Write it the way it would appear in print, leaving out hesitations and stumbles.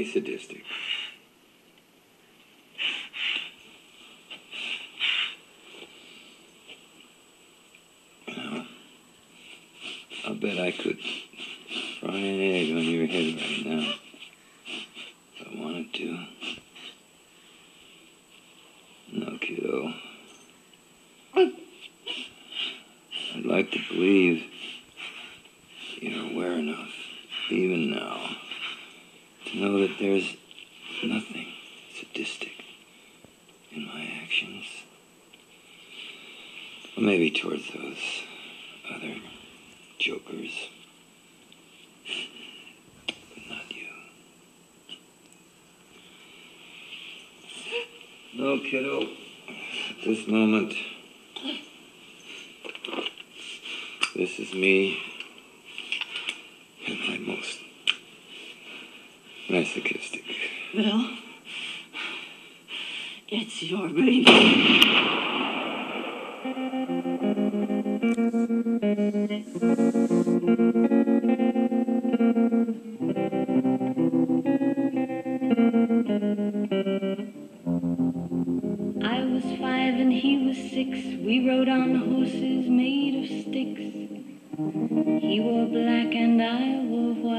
me sadistic. I'll bet I could fry an egg on your head right now if I wanted to. No, kiddo. I'd like to believe you're aware enough, even now, to know that there's nothing sadistic in my actions. Or maybe towards those other jokers. But not you. No, kiddo. At this moment, this is me at my most masochistic. Well, it's your baby. I was 5 and he was 6. We rode on horses made of sticks. He wore black and I wore white.